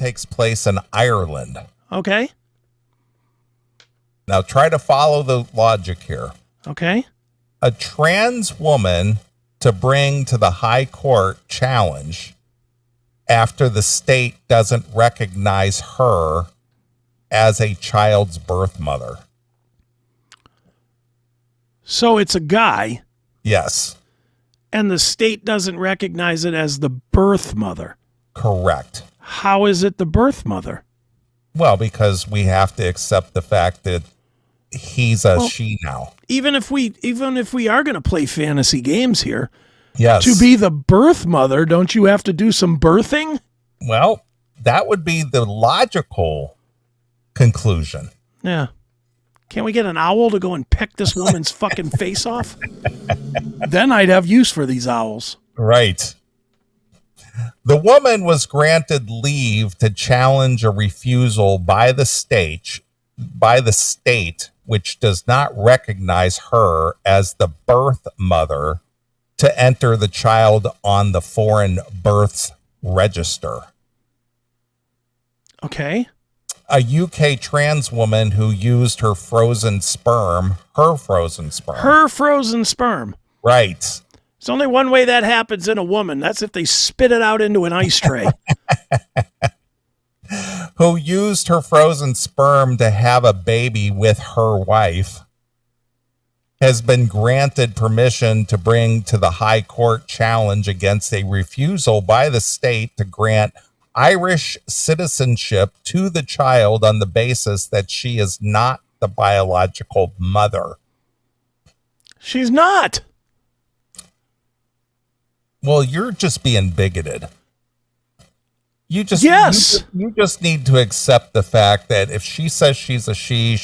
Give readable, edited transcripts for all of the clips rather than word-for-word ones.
takes place in Ireland. Okay. Now try to follow the logic here. Okay. A trans woman to bring to the high court challenge after the state doesn't recognize her as a child's birth mother. So it's a guy. Yes. And the state doesn't recognize it as the birth mother. Correct. How is it the birth mother? Well, because we have to accept the fact that he's she now. Even if we are going to play fantasy games here, yes, to be the birth mother, don't you have to do some birthing? Well, that would be the logical conclusion. Yeah. Can't we get an owl to go and peck this woman's fucking face off? Then I'd have use for these owls. Right. The woman was granted leave to challenge a refusal by the state, which does not recognize her as the birth mother, to enter the child on the foreign births register. Okay. A UK trans woman who used her frozen sperm. Right. There's only one way that happens in a woman. That's if they spit it out into an ice tray. Who used her frozen sperm to have a baby with her wife, has been granted permission to bring to the high court challenge against a refusal by the state to grant Irish citizenship to the child on the basis that she is not the biological mother. She's not. Well, you're just being bigoted. You just need to accept the fact that if she says she's a she,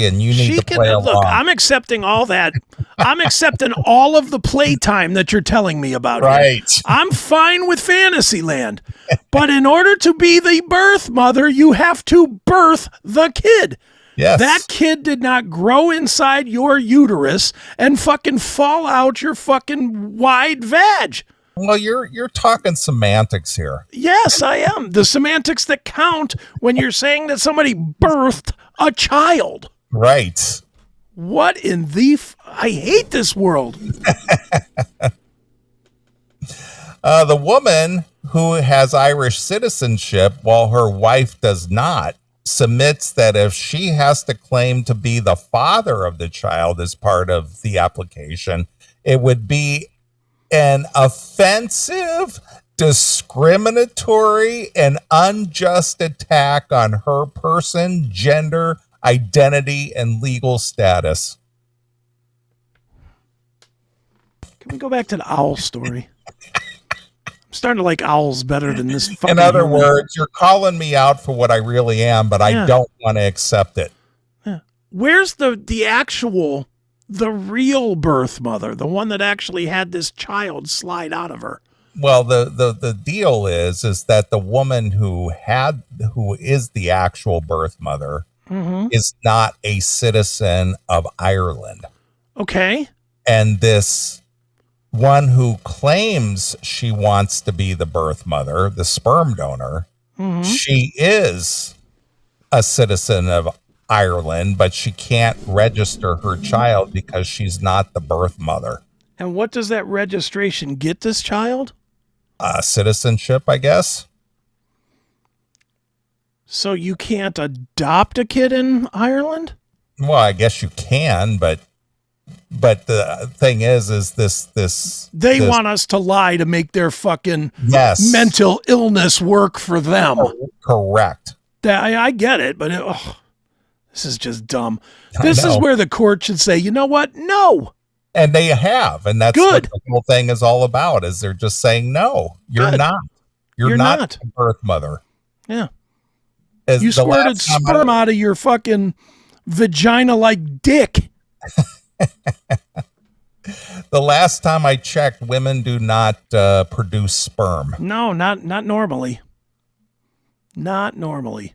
and you need to play along. Look, I'm accepting all that. I'm accepting all of the playtime that you're telling me about. Right. Here. I'm fine with Fantasyland. But in order to be the birth mother, you have to birth the kid. Yes. That kid did not grow inside your uterus and fucking fall out your fucking wide vag. Well, you're talking semantics here. Yes, I am. The semantics that count when you're saying that somebody birthed a child. Right. What in the... I hate this world. The woman who has Irish citizenship, while her wife does not, submits that if she has to claim to be the father of the child as part of the application, it would be an offensive, discriminatory, and unjust attack on her person, gender, identity, and legal status. Can we go back to the owl story? I'm starting to like owls better than this fucking In other words, you're calling me out for what I really am, but I don't want to accept it. Yeah. Where's the actual... the real birth mother, the one that actually had this child slide out of her? Well, the deal is that the woman who is the actual birth mother is not a citizen of Ireland. Okay. And this one who claims she wants to be the birth mother, the sperm donor, she is a citizen of Ireland, but she can't register her child because she's not the birth mother. And what does that registration get this child? Citizenship, I guess. So you can't adopt a kid in Ireland? Well, I guess you can, but the thing is this they want us to lie to make their fucking mental illness work for them. Correct. I get it, but this is just dumb. This is where the court should say, you know what? No. And they have. And that's what the whole thing is all about, is they're just saying, no, you're not. You're not a birth mother. Yeah. You squirted sperm out of your fucking vagina like dick. The last time I checked, women do not produce sperm. No, not normally. Not normally.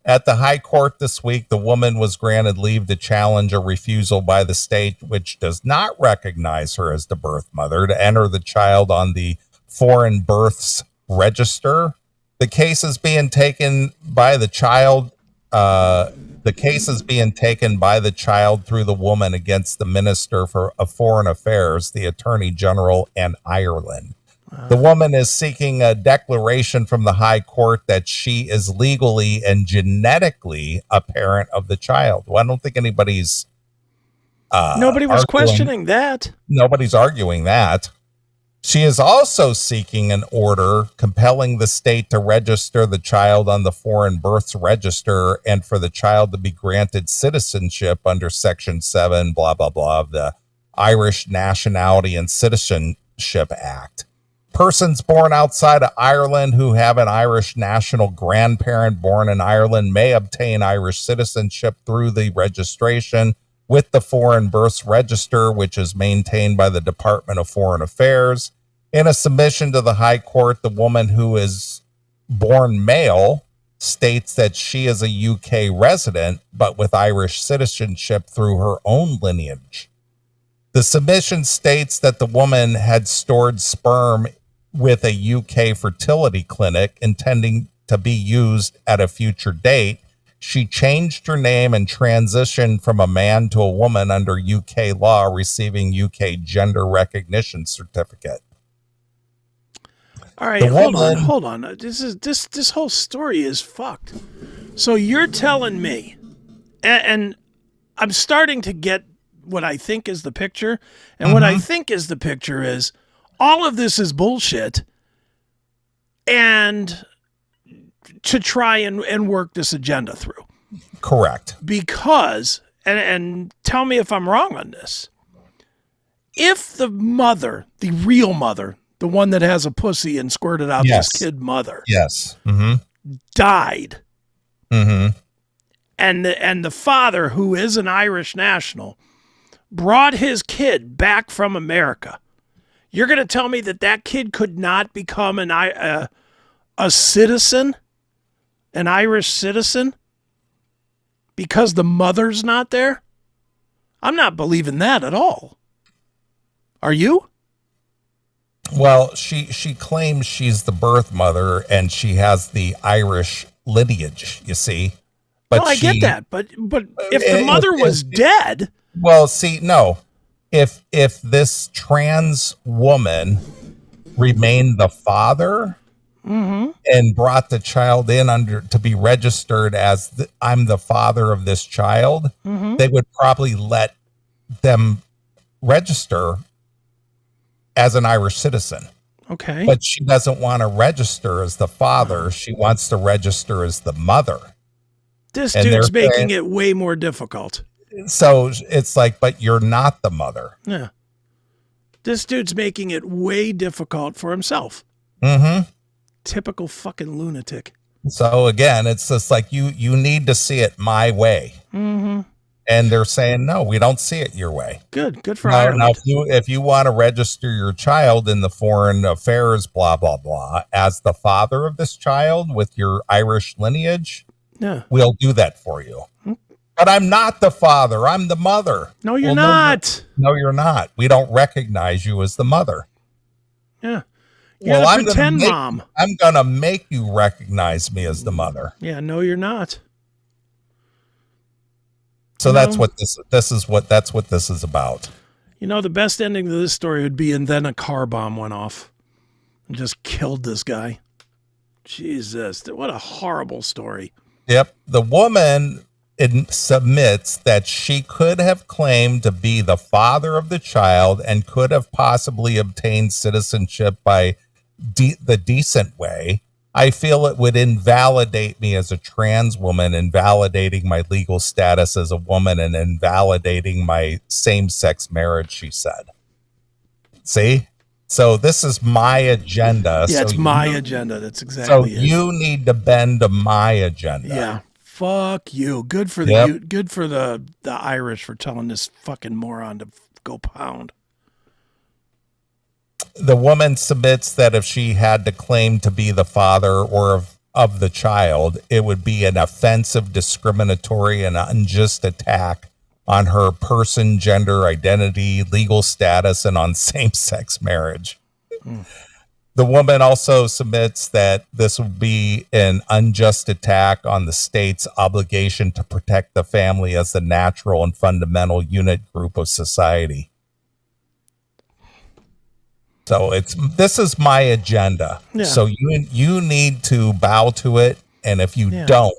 At the high court this week, the woman was granted leave to challenge a refusal by the state, which does not recognize her as the birth mother, to enter the child on the foreign births register. The case is being taken by the child. The case is being taken by the child through the woman against the Minister of Foreign Affairs, the Attorney General, and Ireland. The woman is seeking a declaration from the High Court that she is legally and genetically a parent of the child. Well, I don't think anybody's Nobody was questioning that. Nobody's arguing that. She is also seeking an order compelling the state to register the child on the Foreign Births Register and for the child to be granted citizenship under Section 7, blah, blah, blah, of the Irish Nationality and Citizenship Act. Persons born outside of Ireland who have an Irish national grandparent born in Ireland may obtain Irish citizenship through the registration with the Foreign Births Register, which is maintained by the Department of Foreign Affairs. In a submission to the High Court, the woman who is born male states that she is a UK resident, but with Irish citizenship through her own lineage. The submission states that the woman had stored sperm with a UK fertility clinic intending to be used at a future date. She changed her name and transitioned from a man to a woman under UK law, receiving UK gender recognition certificate. All right, hold on. This whole story is fucked. So you're telling me, and I'm starting to get what I think is the picture, and what I think is the picture is all of this is bullshit, and to try and work this agenda through. Correct. Because, and tell me if I'm wrong on this, if the mother, the real mother, the one that has a pussy and squirted out this kid mother, died, and the father, who is an Irish national, brought his kid back from America, you're going to tell me that kid could not become a citizen? An Irish citizen, because the mother's not there? I'm not believing that at all. Are you? Well, she claims she's the birth mother and she has the Irish lineage, you see. But I get that. But if the mother was dead. Well, see, no. If this trans woman remained the father, and brought the child in to be registered as I'm the father of this child, they would probably let them register as an Irish citizen. Okay. But she doesn't want to register as the father. She wants to register as the mother. This dude's making it way more difficult. So it's like, but you're not the mother. Yeah. This dude's making it way difficult for himself. Typical fucking lunatic. So again, it's just like you need to see it my way. And they're saying, no, we don't see it your way. Good for Ireland. Now, if you want to register your child in the Foreign Affairs, blah, blah, blah, as the father of this child with your Irish lineage, we'll do that for you. But I'm not the father. I'm the mother. No, you're not. No, you're not. We don't recognize you as the mother. Yeah. You're the pretend mom. I'm going to make you recognize me as the mother. Yeah, no, you're not. So that's what this is about. You know, the best ending to this story would be, and then a car bomb went off and just killed this guy. Jesus, what a horrible story. Yep. The woman submits that she could have claimed to be the father of the child and could have possibly obtained citizenship by the decent way. I feel it would invalidate me as a trans woman, invalidating my legal status as a woman, and invalidating my same-sex marriage, she said. See? So this is my agenda. Yeah, it's my agenda. That's exactly it. So you need to bend to my agenda. Yeah. Fuck you. Good for the Irish for telling this fucking moron to go pound. The woman submits that if she had to claim to be the father or of the child, it would be an offensive, discriminatory, and unjust attack on her person, gender identity, legal status, and on same-sex marriage. The The woman also submits that this would be an unjust attack on the state's obligation to protect the family as the natural and fundamental unit group of society. So this is my agenda. Yeah. So you need to bow to it, and if you don't,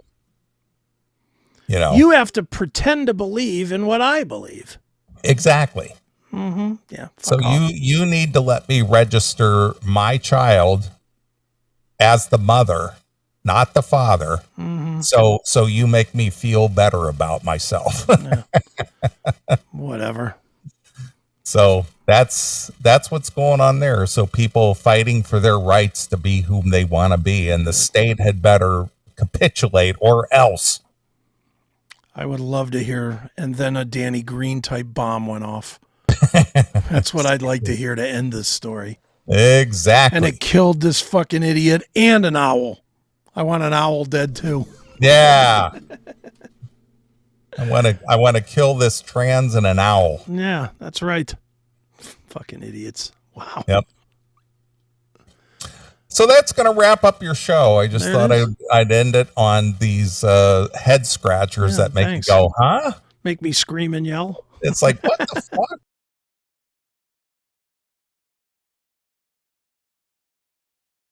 you have to pretend to believe in what I believe. Exactly. Mm-hmm. Yeah. So you need to let me register my child as the mother, not the father. Mm-hmm. So you make me feel better about myself. Whatever. So that's what's going on there. So people fighting for their rights to be whom they want to be, and the state had better capitulate or else. I would love to hear, and then a Danny Green type bomb went off. That's what I'd like to hear to end this story. Exactly. And it killed this fucking idiot and an owl. I want an owl dead too. Yeah. I want to kill this trans and an owl. Yeah, that's right. Fucking idiots. Wow. Yep. So that's going to wrap up your show. I just thought I'd end it on these head scratchers that make you go, huh? Make me scream and yell. It's like, what the fuck?